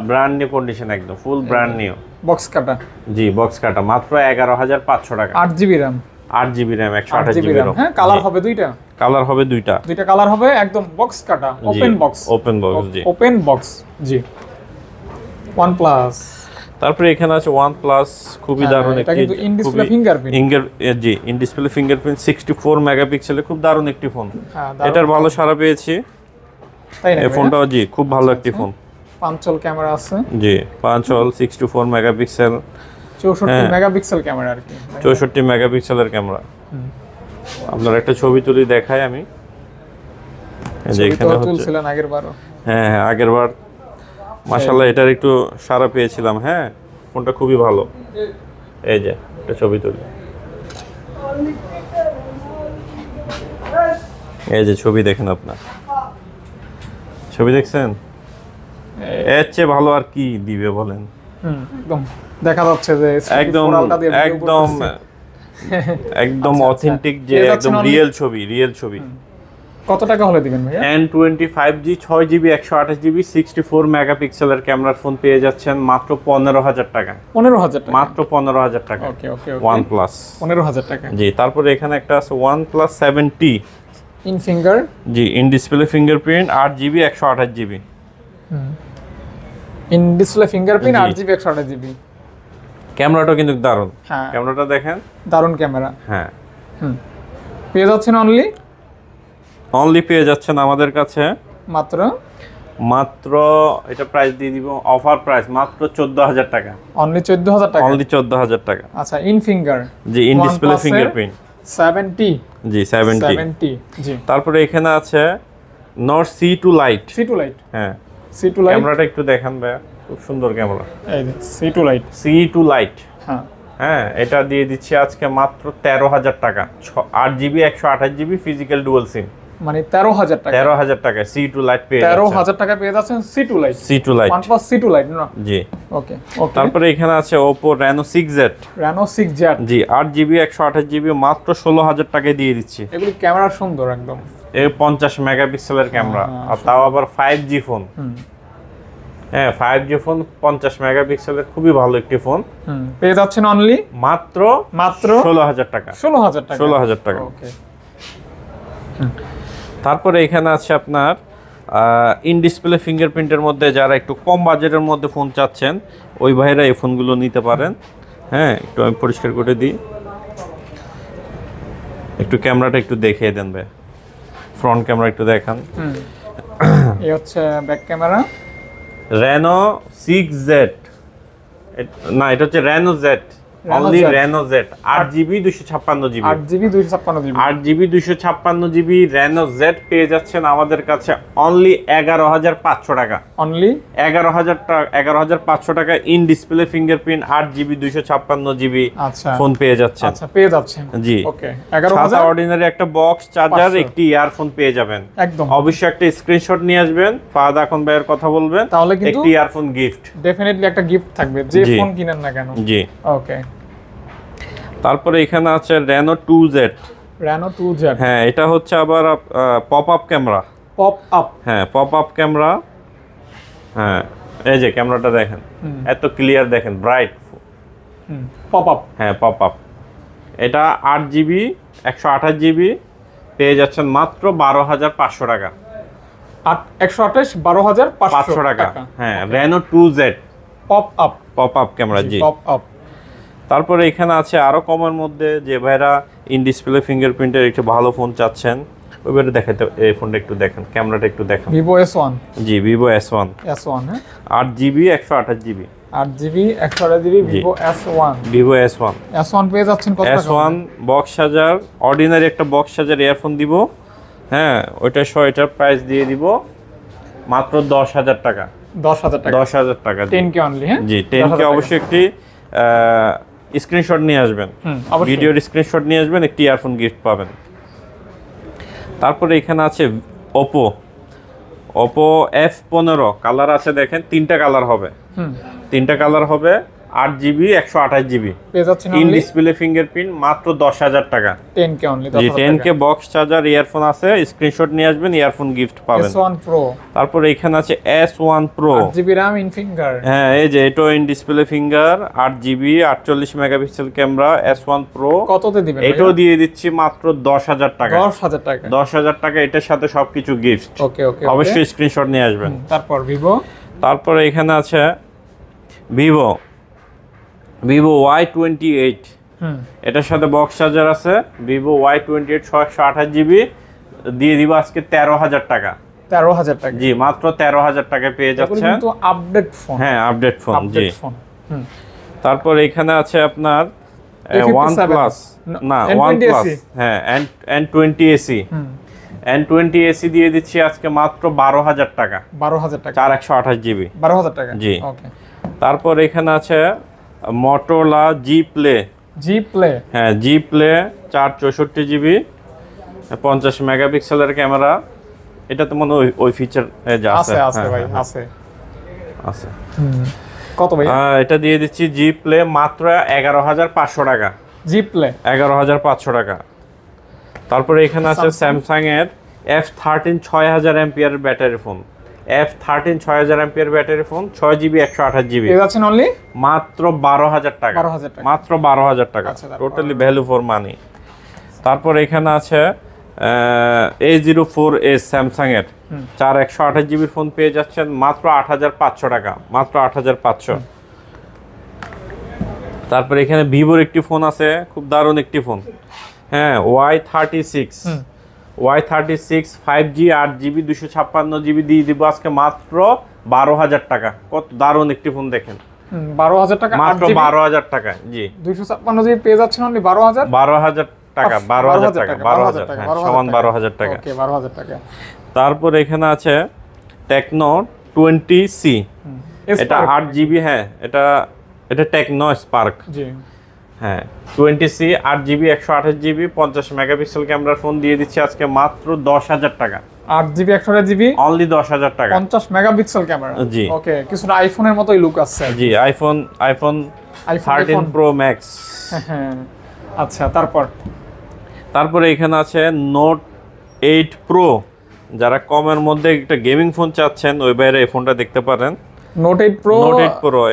brand new condition, একদম ফুল ব্র্যান্ড নিউ, বক্স কাটা। জি বক্স কাটা, মাত্র 11,500 টাকা। 8 GB RAM, 8 GB RAM, 128 GB RAM। হ্যাঁ, কালার হবে দুইটা। কালার হবে দুইটা কালার হবে, একদম বক্স কাটা, ওপেন বক্স। ওপেন বক্স, জি ওপেন বক্স, জি। OnePlus। তারপরে এখানে আছে OnePlus, খুবই দারুণ এটা একটি, কিন্তু in display fingerprint. G in display fingerprint 64 মেগাপিক্সেলের, খুব দারুণ একটি ফোন। হ্যাঁ, এটার ভালো সাড়া পেয়েছি। তাই না? এই ফোনটাও জি খুব ভালো একটি ফোন। পাঁচল ক্যামেরা আছে, জি 5 64 মেগাপিক্সেল, 64 মেগাপিক্সেল ক্যামেরা আর কি। 64 মেগাপিক্সেলের ক্যামেরা। আপনার একটা ছবি তুলি দেখাই আমি। এই যে এখানে হচ্ছে, তুলছিলেন আগের বারও। হ্যাঁ হ্যাঁ আগের বার মাশাআল্লাহ এটার একটু সাড়া পেয়েছিলাম। হ্যাঁ ফোনটা খুবই ভালো। এই যে একটা ছবি তুলি, এই যে ছবি দেখেন, আপনার ছবি দেখছেন, এর চেয়ে ভালো আর কি দিবে বলেন? একদম দেখা যাচ্ছে যে একদম একদম একদম অথেন্টিক, যে একদম রিয়েল ছবি, রিয়েল ছবি। কত টাকা হলে দিবেন ভাইয়া? N25G 6GB 128GB 64 মেগাপিক্সেলের ক্যামেরার ফোন পেয়ে যাচ্ছেন মাত্র 15,000 টাকা। 15,000 টাকা, মাত্র 15,000 টাকা। ওকে ওকে। OnePlus 15,000 টাকা। জি, তারপরে এখানে একটা আছে OnePlus 7T, in finger, G in display fingerprint 8GB 128GB। In display fingerprint G. 8GB 128GB। ক্যামেরাটা কিন্তু দারুণ, হ্যাঁ, ক্যামেরাটা দেখেন, দারুণ ক্যামেরা। হ্যাঁ। পেয়ে যাচ্ছেন অনলি পেয়ে যাচ্ছেন আমাদের কাছে মাত্র মাত্র এটা প্রাইস দিয়ে দিব, অফার প্রাইস মাত্র 14,000 টাকা। অনলি 14,000 টাকা। অনলি 14,000 টাকা। আচ্ছা, in finger, G in display fingerprint 7T, G 7T। জি। তারপরে এখানে আছে Nord C2 Lite। C2 Lite, হ্যাঁ C2 Lite, ক্যামেরাটা একটু দেখান ভাইয়া, খুব সুন্দর ক্যামেরা। এই যে C2 Lite, C2 Lite, হ্যাঁ হ্যাঁ এটা দিয়ে দিচ্ছি আজকে মাত্র 13,000 টাকা। 8GB 128GB physical dual SIM, মানে 13,000 টাকা। 13,000 টাকা C2 Lite পেয়ে যাচ্ছেন। 13,000 টাকা পেয়ে যাচ্ছেন C2 Lite। C2 Lite, OnePlus C2 Lite না? জি। ওকে ওকে। তারপরে এখানে আছে Oppo Reno 6Z, Reno 6Z, জি 8GB 128GB মাত্র 16,000 টাকায় দিয়ে দিচ্ছি। এগুলি ক্যামেরা সুন্দর একদম। এই 50 মেগাপিক্সেলের ক্যামেরা, আর তাও আবার 5G ফোন। হ্যাঁ 5G ফোন, 50 মেগাপিক্সেলের, খুবই ভালো একটি ফোন। পেয়ে যাচ্ছেন অনলি মাত্র 16,000 টাকা। 16,000 টাকা। 16,000 টাকা। ওকে। তারপরে এখানে আছে আপনার ইন ডিসপ্লে ফিঙ্গারপ্রিন্টের মধ্যে যারা একটু কম বাজেটের মধ্যে ফোন চাচ্ছেন, ওই ভাইরা এই ফোনগুলো নিতে পারেন। হ্যাঁ একটু আমি পরিষ্কার করে দিই, একটু ক্যামেরাটা একটু দেখিয়ে দেন ভাই, ফ্রন্ট ক্যামেরা একটু দেখান। এই হচ্ছে ব্যাক ক্যামেরা, Reno 6Z, না এটা হচ্ছে Reno Z, only Reno Z 8GB 256GB, 8GB 256GB, 8GB 256GB Reno Z পেয়ে যাচ্ছেন আমাদের কাছে অনলি 11,500 টাকা। অনলি 11,000 টাকা, 11,500 টাকা in display fingerprint 8GB 256GB আচ্ছা ফোন পেয়ে যাচ্ছেন। আচ্ছা, পেয়ে যাচ্ছেন। জি ওকে, 11,000 অর্ডিনারি একটা বক্স চার্জার, একটি ইয়ারফোন পেয়ে যাবেন। একদম। অবশ্যই একটা স্ক্রিনশট নিয়ে আসবেন, ফাহাদ এখন ভাইয়ের কথা বলবেন, তাহলে কিন্তু একটি ইয়ারফোন গিফট, ডেফিনেটলি একটা গিফট থাকবে যে জি। ফোন কিনেন না কেন। জি। ওকে। তারপরে এখানে আছে Reno 2Z, Reno 2Z, হ্যাঁ এটা হচ্ছে আবার pop up camera, pop up, হ্যাঁ পপ আপ ক্যামেরা। হ্যাঁ এই যে ক্যামেরাটা দেখেন, এত ক্লিয়ার দেখেন, ব্রাইট। পপ আপ, হ্যাঁ পপ আপ। এটা 8GB 128GB পেয়ে যাচ্ছেন মাত্র 12,500 টাকা। 128 12,500 টাকা। হ্যাঁ Reno 2Z pop up, pop up camera, জি। Pop up. তারপরে এখানে আছে আরো কমের মধ্যে, যে ভাইরা ইন ডিসপ্লে ফিঙ্গারপ্রিন্টের একটু ভালো ফোন চাচ্ছেন, ওইবারে দেখাতে, এই ফোনটা একটু দেখেন, ক্যামেরাটা একটু দেখেন। Vivo S1, জি Vivo S1, হ্যাঁ 8GB 128GB, 8GB 128GB Vivo S1, Vivo S1, S1 পেয়ে যাচ্ছেন কত টাকা? S1 বক্স চার্জার, অর্ডিনারি একটা বক্স চার্জার ইয়ারফোন দিব, হ্যাঁ ওইটা সহ এটার প্রাইস দিয়ে দিব মাত্র 10,000 টাকা। 10,000 টাকা, 10,000 টাকা, 10K অনলি, হ্যাঁ জি 10K। অবশ্যই একটি স্ক্রিনশট নিয়ে আসবেন, অবশ্যই। ভিডিওর স্ক্রিনশট নিয়ে আসবেন, একটি ইয়ারফোন গিফট পাবেন। তারপরে এখানে আছে ওপো F15 কালার আছে, দেখেন 3টা কালার হবে, 3টা কালার হবে, 8GB 128GB পেয়ে যাচ্ছেন ইন only ডিসপ্লে ফিঙ্গারপ্রিন্ট, মাত্র 10,000 টাকা। 10K only, জি 10K বক্স চার্জার ইয়ারফোন আছে, স্ক্রিনশট নিয়ে আসবেন, ইয়ারফোন গিফট পাবেন। S1 Pro, তারপরে এখানে আছে S1 Pro, 8GB RAM in finger। হ্যাঁ এই যে এটাও in display finger, 8GB 48 megapixel camera, S1 Pro। কততে দিবেন? এটাও দিয়ে দিচ্ছি মাত্র 10,000 টাকা। 10,000 টাকা। 10,000 টাকা, এটার সাথে সবকিছু গিফট। ওকে ওকে, অবশ্যই স্ক্রিনশট নিয়ে আসবেন। তারপর ভিভো, তারপরে এখানে আছে ভিভো Y28, এটার সাথে বক্স চার্জার আছে। ভিভো Y28 128GB দিয়ে দিব আজকে 13,000 টাকা। 13,000 টাকা। জি মাত্র 13,000 টাকায় পেয়ে যাচ্ছেন। কিন্তু আপডেট ফোন। হ্যাঁ আপডেট ফোন, জি। তারপর এখানে আছে আপনার OnePlus, না OnePlus, হ্যাঁ N20AC, N20AC দিয়ে দিচ্ছি আজকে মাত্র 12,000 টাকা। 12,000 টাকা, 4128GB, 12,000 টাকা। জি। ওকে। তারপর এখানে আছে Motorola G Play, হ্যাঁ G Play 464GB 50 মেগাপিক্সেলের ক্যামেরা। এটা তো মনে হয় ওই ফিচার যা আছে, আছে ভাই, আছে। কত ভাই? এটা দিয়ে দিচ্ছি G Play মাত্র 11,500 টাকা। G Play 11,500 টাকা। তারপরে এখানে আছে স্যামসাং এর F13 6000 MPR battery phone, F13 6000 MPR battery phone, 6GB 128GB পেয়ে যাচ্ছেন অনলি মাত্র 12,000 টাকা। 12,000 টাকা, মাত্র 12,000 টাকা, টোটালি ভ্যালু ফর মানি। তারপর এখানে আছে A04s স্যামসাং এর 128GB ফোন পেয়ে যাচ্ছেন মাত্র 8,500 টাকা, মাত্র 8,500। তারপর এখানে ভিভোর একটি ফোন আছে, খুব দারুণ একটি ফোন, হ্যাঁ Y36 5G 8GB 256GB দিয়ে দিব আজকে মাত্র 12,000 টাকা। কত দারুণ একটি ফোন দেখেন, 12,000 টাকা, মাত্র 12,000 টাকা। জি 256GB পেয়ে যাচ্ছেন অনলি 12,000 টাকা, 12,000 টাকা, 12,000, হ্যাঁ সমান 12,000 টাকা। ওকে, 12,000 টাকা। তারপর এখানে আছে টেকনো 20C, এটা 8GB, হ্যাঁ এটা টেকনো স্পার্ক, জি হ্যাঁ 20C 8GB 128GB 50 মেগাপিক্সেল ক্যামেরার ফোন দিয়ে দিচ্ছি আজকে মাত্র 10,000 টাকা। 8GB 128GB অনলি 10,000 টাকা, 50 মেগাপিক্সেল ক্যামেরা। জি ওকে, কিছুটা আইফোনের মতোই লুক আছে। জি আইফোন 13 Pro Max। হ্যাঁ আচ্ছা, তারপরে এখানে আছে নোট 8 Pro, যারা কমের মধ্যে একটা গেমিং ফোন চাচ্ছেন ওই বাইরে এই ফোনটা দেখতে পারেন। নোট 8 Pro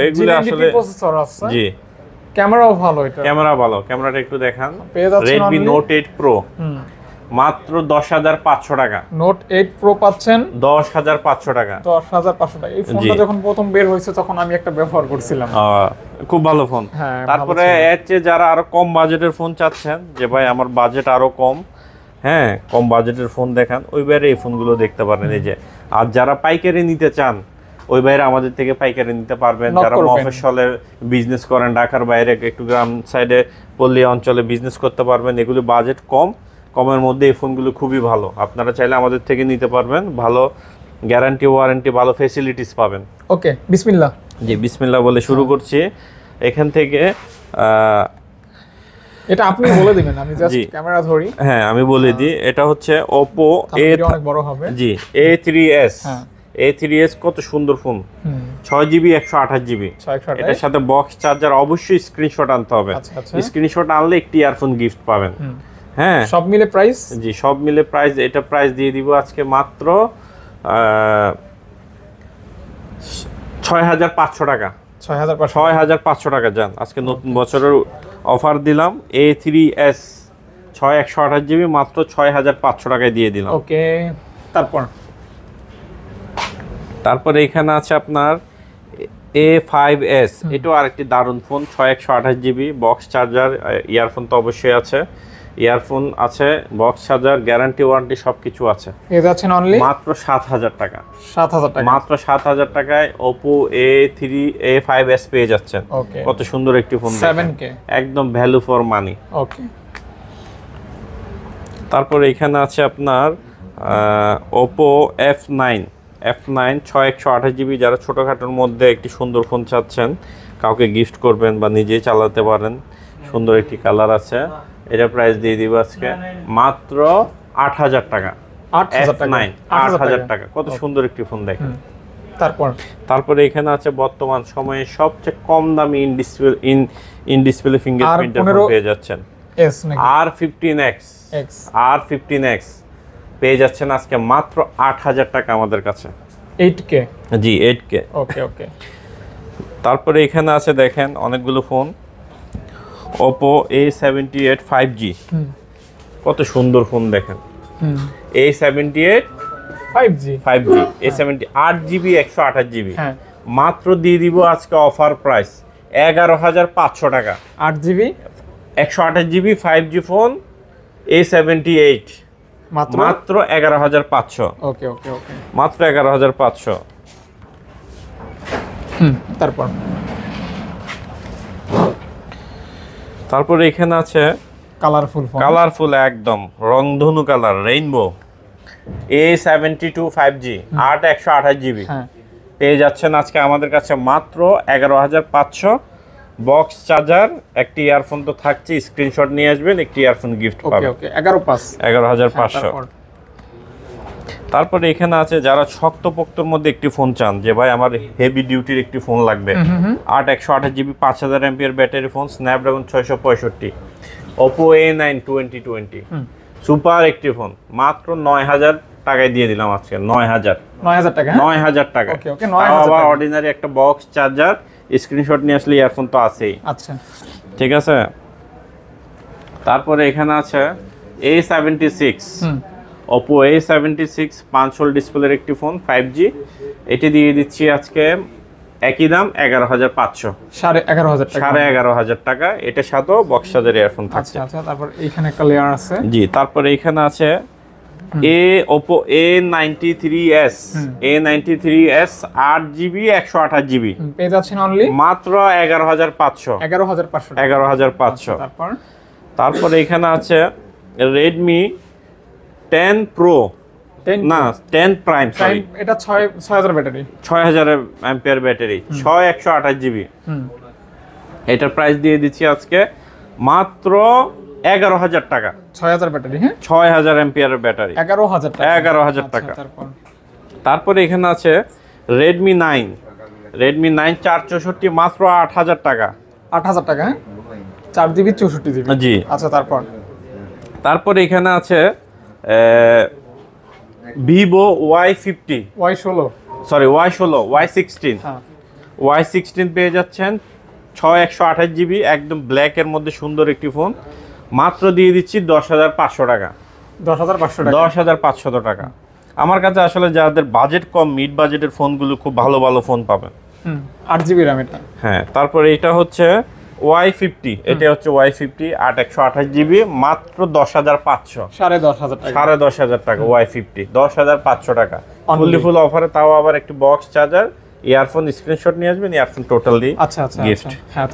এগুলো আসলে প্রসেসর আছে, জি ক্যামেরাও ভালো, এটা ক্যামেরা ভালো, ক্যামেরাটা একটু দেখান। পেয়ে যাচ্ছেন Redmi Note 8 Pro মাত্র 10,500 টাকা। নোট 8 Pro পাচ্ছেন 10,500 টাকা, 10,500 টাকা। এই ফোনটা যখন প্রথম বের হয়েছে তখন আমি একটা ব্যবহার করছিলাম, খুব ভালো ফোন। তারপরে এর চেয়ে যারা আরো কম বাজেটের ফোন চাচ্ছেন, যে ভাই আমার বাজেট আরো কম, হ্যাঁ কম বাজেটের ফোন দেখান, ওই বাইরে এই ফোনগুলো দেখতে পারেন। এই যে আর যারা পাইকারি নিতে চান ওই বাইরে আমাদের থেকে পাইকারি নিতে পারবেন। যারা মফস্বলে বিজনেস করেন, ঢাকার বাইরে একটু গ্রাম সাইডে পল্লী অঞ্চলে বিজনেস করতে পারবেন, এগুলো বাজেট কমের মধ্যে এই ফোনগুলো খুবই ভালো। আপনারা চাইলে আমাদের থেকে নিতে পারবেন, ভালো গ্যারান্টি ওয়ারেন্টি, ভালো ফ্যাসিলিটিস পাবেন। ওকে, বিসমিল্লাহ। জি বিসমিল্লাহ বলে শুরু করছি। এখান থেকে এটা আপনি বলে দিবেন, আমি জাস্ট ক্যামেরা ধরি। হ্যাঁ আমি বলে দিই, এটা হচ্ছে Oppo অনেক বড় হবে, জি A3s কত সুন্দর ফোন, 6GB 128GB, এটার সাথে বক্স চার্জার, অবশ্যই স্ক্রিনশট আনতে হবে। স্ক্রিনশট আনলে একটি ইয়ারফোন গিফট পাবেন। হ্যাঁ সব মিলে প্রাইস, জি সব মিলে প্রাইস, এটা প্রাইস দিয়ে দিব আজকে মাত্র 6,500 টাকা। 6,500 টাকা যান, আজকে নতুন বছরের অফার দিলাম। A3s 128GB মাত্র 6,500 টাকায় দিয়ে দিলাম। ওকে, তারপরে এখানে আছে আপনার A5s, এটাও আরেকটি দারুণ phone, 128GB box charger, earphone তো অবশ্যই আছে, ইয়ারফোন আছে, বক্স চার্জার, গ্যারান্টি ওয়ারেন্টি সবকিছু আছে। এটা আছে অনলি মাত্র 7,000 টাকা। 7,000 টাকা, মাত্র 7,000 টাকায় Oppo A5s পেয়ে যাচ্ছেন। কত সুন্দর একটি ফোন, 7K, একদম ভ্যালু ফর মানি। ওকে। তারপরে এখানে আছে আপনার Oppo F9 6128GB, যারা ছোটখাটোর মধ্যে একটি সুন্দর ফোন চাচ্ছেন, কাউকে গিফট করবেন বা নিজেই চালাতে পারেন। সুন্দর একটি কালার আছে, এটা প্রাইস দিয়ে দিব আজকে মাত্র 8,000 টাকা। 8,000 টাকা, 8,000 টাকা। কত সুন্দর একটি ফোন দেখেন। তারপরে এখানে আছে বর্তমান সময়ে সবচেয়ে কম দামি ইন ডিসপ্লে ফিঙ্গারপ্রিন্টের ফোন পেয়ে যাচ্ছেন। এস নাকি R15X R15X পেয়ে যাচ্ছেন আজকে মাত্র 8,000 টাকা আমাদের কাছে। 8K জি 8K। ওকে। তারপরে এখানে আছে দেখেন অনেকগুলো ফোন, Oppo A78 5G। কত সুন্দর ফোন দেখেন। A78 5G A70 8GB 128GB। হ্যাঁ, মাত্র দিয়ে দিব আজকে অফার প্রাইস 11,500 টাকা। 8GB 128GB 5G phone A78 মাত্র 11,500। ওকে মাত্র 11,500। তারপরে এখানে আছে কালারফুল একদম রংধনু colour rainbow A72 5G 128GB পেয়ে যাচ্ছেন আজকে আমাদের কাছে মাত্র 11,500। বক্স চার্জার, একটি ইয়ারফোন তো থাকছে, স্ক্রিনশট নিয়ে আসবেন, একটি ইয়ারফোন গিফট পাবেন। 11,500। তারপরে এখানে আছে যারা শক্তপোক্তর মধ্যে একটি ফোন চান, যে ভাই আমার হেভি ডিউটির একটি ফোন লাগবে, 128GB 5,000 MPR battery phone, Snapdragon 665, Oppo A9 2020 super একটি ফোন, মাত্র 9,000 টাকায় দিয়ে দিলাম আজকে। 9,000 টাকা। 9,000 টাকা। আবার অর্ডিনারি একটা বক্স চার্জার, স্ক্রিনশট নিয়ে আসলে ইয়ারফোন তো আছেই। আচ্ছা, ঠিক আছে। তারপরে এখানে আছে A76 Oppo A76 5 হোল ডিসপ্লের একটি ফোন 5G, এটি দিয়ে দিচ্ছি আজকে একই দাম 11,500। 11,500 টাকা। এটার সাথেও বক্স চার্জার ইয়ারফোন থাকছে। আচ্ছা, তারপর এইখানে একটা লেয়ার আছে। জি, তারপরে এখানে আছে Oppo A93s 8GB 128GB পেয়ে যাচ্ছেন অনলি মাত্র 11,500। 11,500। তারপরে এখানে আছে Redmi 10 Pro না 10 Prime, সরি, এটা 6,000 ব্যাটারি, 6,000 এমপিআর ব্যাটারি, 128GB। এটার প্রাইস দিয়ে দিচ্ছি আজকে মাত্র 11,000 টাকা। 6,000 ব্যাটারি, হ্যাঁ, 6,000 এমপিআর ব্যাটারি, 11,000 টাকা। তারপরে এখানে আছে Redmi 9 464 মাত্র 8,000 টাকা। 8,000 টাকা, হ্যাঁ, 4GB 64GB। জি। আচ্ছা, তারপরে এখানে আছে Vivo Y16 Y16 পেয়ে যাচ্ছেন 128GB একদম ব্ল্যাক এর মধ্যে সুন্দর একটি ফোন, মাত্র দিয়ে দিচ্ছি 10,500 টাকা। 10,500 টাকা। আমার কাছে আসলে যাদের বাজেট কম, মিড বাজেটের ফোনগুলো খুব ভালো ফোন পাবেন। 8GB RAM এটা। হ্যাঁ, তারপরে এটা হচ্ছে Y50, এটা হচ্ছে Y50 128GB মাত্র 10,500। 10,500 টাকা Y50, 10,500 টাকা ফুল অফারে, তাও আবার একটি বক্স চার্জার, ইয়ারফোন, স্ক্রিনশট নিয়ে আসবেন, ইয়ারফোন টোটালি গিফট। হ্যাঁ,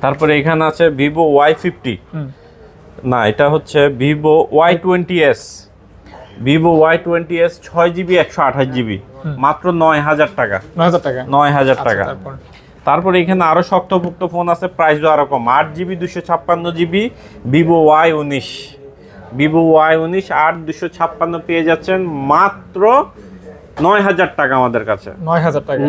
তারপরে এখানে আছে Vivo Y50 না, এটা হচ্ছে Vivo Y20s 6GB 128GB মাত্র 9,000 টাকা। 9,000 টাকা। তারপরে এখানে আরো শক্তপোক্ত ফোন আছে, প্রাইসও আরো কম, 8GB 256GB Vivo Y19 8 256 পেয়ে যাচ্ছেন মাত্র 9,000 টাকা আমাদের কাছে।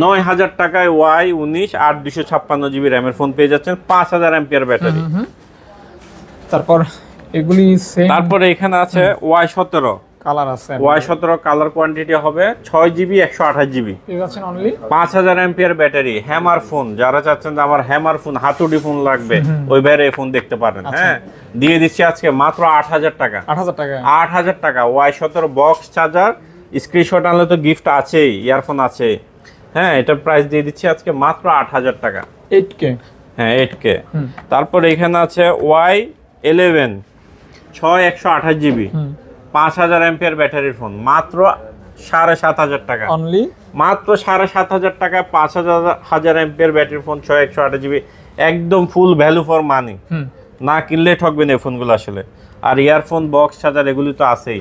9,000 টাকায় Y19 8 256GB র্যামের ফোন পেয়ে যাচ্ছেন, 5,000 এমপিআর ব্যাটারি। তারপরে এখানে আছে Y17 কালার আছে। Y17 কালার কোয়ান্টিটি হবে 6GB 128GB, 5,000 MPR battery, hammer phone. যারা চাচ্ছেন যে আমার হ্যামার ফোন, হাতুড়ি ফোন লাগবে, ওই বাইরে এই ফোন দেখতে পারেন। হ্যাঁ, দিয়ে দিচ্ছি আজকে মাত্র 8,000 টাকা। 8,000 টাকা Y17 বক্স চার্জার, স্ক্রিনশট আনলে তো গিফট আছেই, ইয়ারফোন আছে। হ্যাঁ, এটার প্রাইস দিয়ে দিচ্ছি আজকে মাত্র 8,000 টাকা। 8K। হ্যাঁ, 8K। তারপরে এখানে আছে Y11 128GB 5,000 এমপিআর ব্যাটারির ফোন, মাত্র 7,500 টাকা। মাত্র 7,500 টাকায় 5,000 এমপিআর ব্যাটারির ফোন, 128GB, একদম ফুল ভ্যালু ফর মানি। না কিনলে ঠকবেন এই ফোনগুলো আসলে। আর ইয়ারফোন, বক্স চার্জার এগুলি তো আছেই,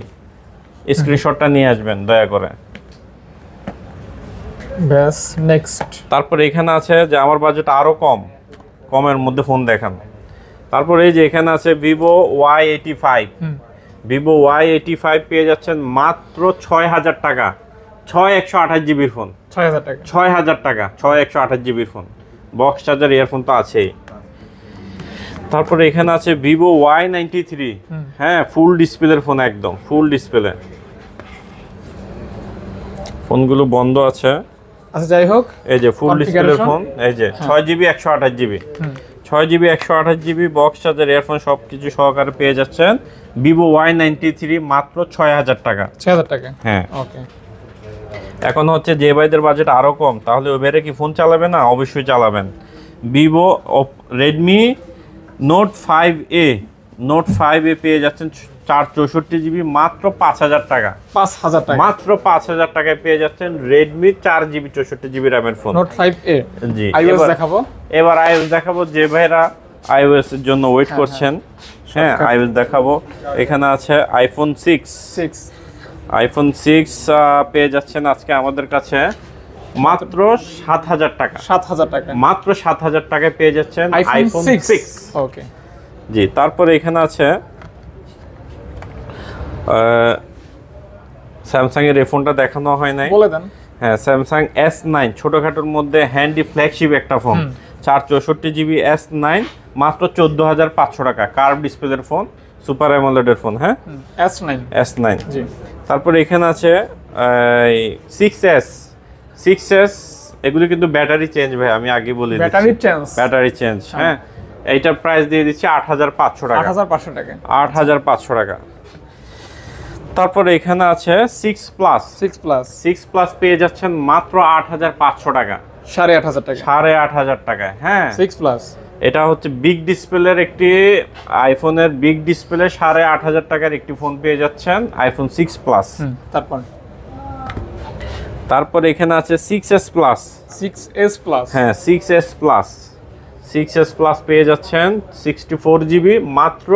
স্ক্রিনশটটা নিয়ে আসবেন দয়া করে। ব্যাস নেক্সট। তারপরে এখানে আছে যে আমার বাজেট আরো কমের মধ্যে ফোন দেখান। তারপরে এই যে এখানে আছে ভিভো Y85। ভিভো Y85 পেয়ে যাচ্ছেন মাত্র 6000 টাকা। 6128 জিবির ফোন, 6000 টাকা। 6000 টাকা, 6128 জিবির ফোন, বক্স চার্জার ইয়ারফোন তো আছেই। তারপরে এখানে আছে ভিভো Y93। হ্যাঁ, ফুল ডিসপ্লের ফোন, একদম ফুল ডিসপ্লে। ফোনগুলো বন্ধ আছে। আচ্ছা যাই হোক, এই যে ফুল ডিসপ্লের ফোন, এই যে 6GB 128GB, 6GB 128GB box charger earphone সবকিছু সহকারে পেয়ে যাচ্ছেন ভিভো Y93 মাত্র 6000 টাকা। 6000 টাকা। হ্যাঁ, ওকে। এখন হচ্ছে যে ভাইদের বাজেট আরো কম, তাহলে ওই ভাইরা কি ফোন চালাবে না? অবশ্যই চালাবেন। Vivo Redmi note 5A, note 5A পেয়ে যাচ্ছেন 464GB মাত্র 5000 টাকা। 5000 টাকা মাত্র 5000 টাকায় পেয়ে যাচ্ছেন রেডমি 4GB 64GB র্যামের ফোন, নোট 5A। জি, আইওএস দেখাবো। এবার আইওএস দেখাবো যে ভাইরা আইওএস এর জন্য ওয়েট করছেন। হ্যাঁ, আইওএস দেখাবো। এখানে আছে আইফোন 6। আইফোন 6 পেয়ে যাচ্ছেন আজকে আমাদের কাছে মাত্র 7000 টাকা। 7000 টাকা, মাত্র 7000 টাকায় পেয়ে যাচ্ছেন আইফোন 6। ওকে। জি, তারপরে এখানে আছে স্যামসাং এর এই ফোনটা দেখানো হয় নাই, বলে দেন। হ্যাঁ, স্যামসাং S9 ছোটখাটোর মধ্যে হ্যান্ডি ফ্ল্যাগশিপ একটা ফোন, 464GB S9 মাত্র 14500 টাকা। কার্ভ ডিসপ্লের ফোন, সুপার অ্যামোলেডের ফোন। হ্যাঁ, S9। জি। তারপরে এখানে আছে 6S। এগুলো কিন্তু ব্যাটারি চেঞ্জ ভাই, আমি আগে বলে দিচ্ছি, ব্যাটারি চেঞ্জ। হ্যাঁ, এইটার প্রাইস দিয়ে দিচ্ছি 8500 টাকা। 8500 টাকা। 8500 টাকা। তারপরে এখানে আছে 6 প্লাস পেয়ে যাচ্ছেন মাত্র 8500 টাকা। 8500 টাকা। 8500 টাকায়। হ্যাঁ, 6 প্লাস। এটা হচ্ছে বিগ ডিসপ্লের একটি আইফোনের বিগ ডিসপ্লে 8500 টাকার একটি ফোন পেয়ে যাচ্ছেন আইফোন 6 প্লাস। তারপরে এখানে আছে 6S প্লাস। হ্যাঁ, 6S প্লাস পেয়ে যাচ্ছেন 64GB মাত্র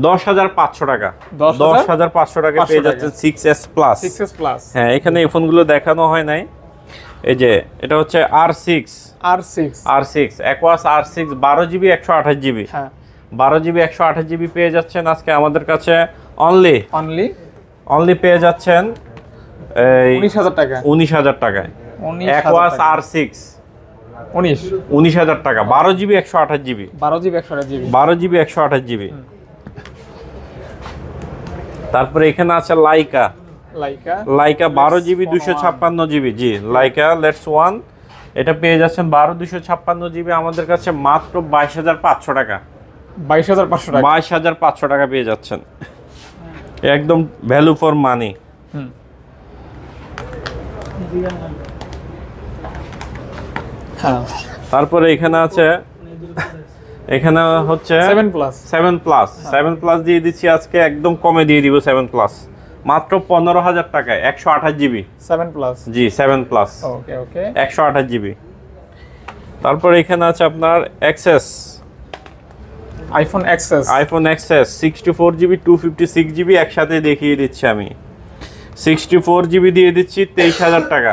10500 টাকা। 10500 টাকা পেয়ে যাচ্ছেন 6S প্লাস। হ্যাঁ, এখানে এই ফোনগুলো দেখানো হয় নাই। এই যে এটা হচ্ছে R6 Aquos R6 12GB 128GB। হ্যাঁ, 12GB 128GB পেয়ে যাচ্ছেন আজকে আমাদের কাছে অনলি পেয়ে যাচ্ছেন এই 19000 টাকায়। Aquos R6 19000 টাকা, 12GB 128GB। 12GB 128GB। তারপরে এখানে আছে Laika 12GB 256GB। G, Laika let's one, এটা পেয়ে যাচ্ছেন 12 256GB আমাদের কাছে মাত্র 22500 টাকা। 22500 টাকা পেয়ে যাচ্ছেন, একদম ভ্যালু ফর মানি। তারপরে এখানে আছে, এখানে হচ্ছে 7 প্লাস দিয়ে দিচ্ছি আজকে, একদম কমে দিয়ে দিব 7 প্লাস মাত্র 15000 টাকায় 128GB। 7 প্লাস। জি, 7 প্লাস। ওকে 128GB। তারপরে এখানে আছে আপনার XS, iPhone XS 64GB 256GB একসাথে দেখিয়ে দিচ্ছি আমি। 64GB দিয়ে দিচ্ছি 23000 টাকা,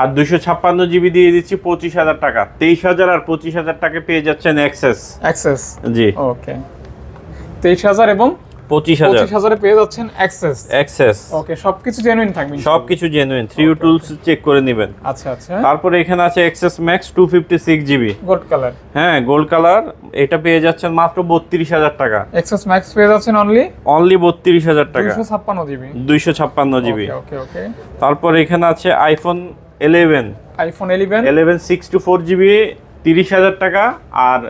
আর 256GB দিয়ে দিচ্ছি 25000 টাকা। 23000 আর 25000 টাকা পেয়ে যাচ্ছেন এক্সএস। জি, ওকে। 23000 এবং 25000 এ পেয়ে যাচ্ছেন এক্সেস। ওকে, সবকিছু জেনুইন থাকবে, সবকিছু জেনুইন। 3U টুলস চেক করে নেবেন। আচ্ছা। তারপরে এখানে আছে XS max 256GB gold colour. হ্যাঁ, গোল্ড কালার, এটা পেয়ে যাচ্ছেন মাত্র 32000 টাকা। এক্সএস ম্যাক্স পেয়ে যাচ্ছেন অনলি 32000 টাকা। 256GB। ওকে। তারপরে এখানে আছে আইফোন 11 64GB 30000 টাকা, আর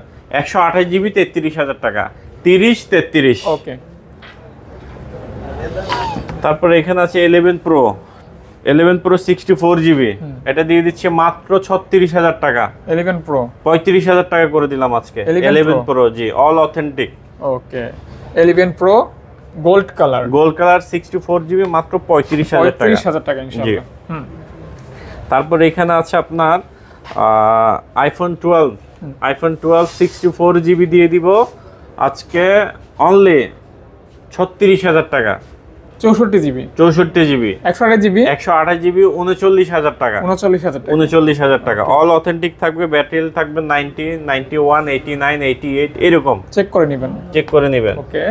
128GB 33000 টাকা। 33। ওকে। তারপরে এখানে আছে 11 প্রো 64GB, এটা দিয়ে দিচ্ছে মাত্র 36000 টাকা। 11 প্রো 35000 টাকা করে দিলাম আজকে। 11 প্রো, জি, অল অথেন্টিক। ওকে, 11 প্রো গোল্ড কালার 64GB মাত্র 35000 টাকা ইনশাআল্লাহ। তারপরে এখানে আছে আপনার আইফোন 12 64GB দিয়ে দিব আজকে অনলি 36000 টাকা। 64 GB 64 GB 128 GB 128 GB 39,000 টাকা 39,000 টাকা। 39,000 টাকা। অল অথেন্টিক থাকবে, ব্যাটারি থাকবে 90, 91, 89, 88 এরকম। চেক করে নেবেন। চেক করে নেবেন। ওকে।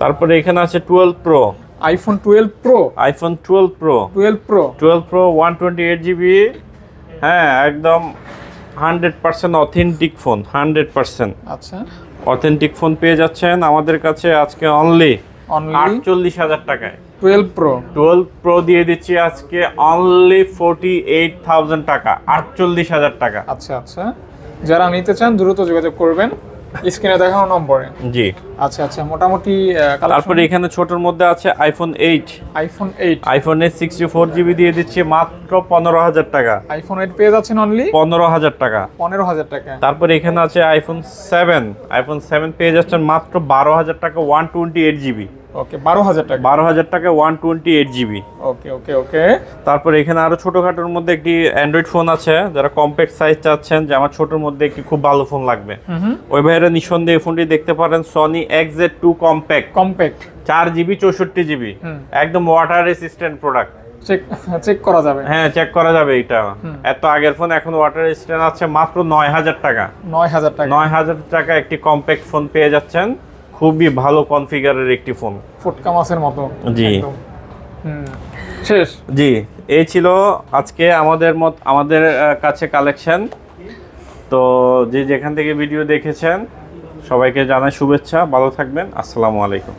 তারপরে এখানে আছে 12 pro, iPhone 12 pro, iPhone 12 pro, 12 pro 128 GB। হ্যাঁ, একদম 100% অথেন্টিক ফোন, 100% আচ্ছা অথেন্টিক ফোন পেয়ে যাচ্ছেন আমাদের কাছে আজকে অনলি 48,000 টাকায়। 12 প্রো 12 প্রো দিয়ে দিচ্ছি আজকে অনলি 48,000 টাকা, 48,000 টাকা। আচ্ছা আচ্ছা, যারা নিতে চান দ্রুত যোগাযোগ করবেন স্ক্রিনে দেখানো নম্বরে। জি। আচ্ছা আচ্ছা, মোটামুটি তারপরে এখানে ছোটর মধ্যে আছে আইফোন 8, আইফোন 8, আইফোন 8 64 GB দিয়ে দিচ্ছি মাত্র 15,000 টাকা। আইফোন 8 পেয়ে যাচ্ছেন অনলি 15,000 টাকা। 15,000 টাকা। তারপরে এখানে আছে আইফোন 7, আইফোন 7 পেয়ে যাচ্ছেন মাত্র 12,000 টাকা 128 GB। ওকে, 12,000 টাকা। 12,000 টাকা 128 GB। ওকে ওকে ওকে। তারপরে এখানে আরো ছোটখাটোর মধ্যে একটি অ্যান্ড্রয়েড ফোন আছে, যারা কম্প্যাক্ট সাইজ চাচ্ছেন যে আমার ছোটর মধ্যে একটি খুব ভালো ফোন লাগবে, ওই ভাইয়েরা নিঃসন্দেহে এই ফোনটি দেখতে পারেন। Sony XZ2 compact, 4GB 64 GB, একদম ওয়াটার রেসিস্ট্যান্ট প্রোডাক্ট। চেক করা যাবে। হ্যাঁ, চেক করা যাবে। এটা এত আগের ফোন, এখন ওয়াটার রেসিস্ট্যান্ট আছে। মাত্র 9,000 টাকা, 9,000 টাকা। 9,000 টাকা একটি কম্প্যাক্ট ফোন পেয়ে যাচ্ছেন, খুবই ভালো কনফিগারের একটি ফোন। ফুটকা মাছের মতো। জি। শেষ। জি, এই ছিল আজকে আমাদের কাছে কালেকশন। তো যে যেখান থেকে ভিডিও দেখেছেন সবাইকে জানাই শুভেচ্ছা, ভালো থাকবেন, আসসালামু আলাইকুম।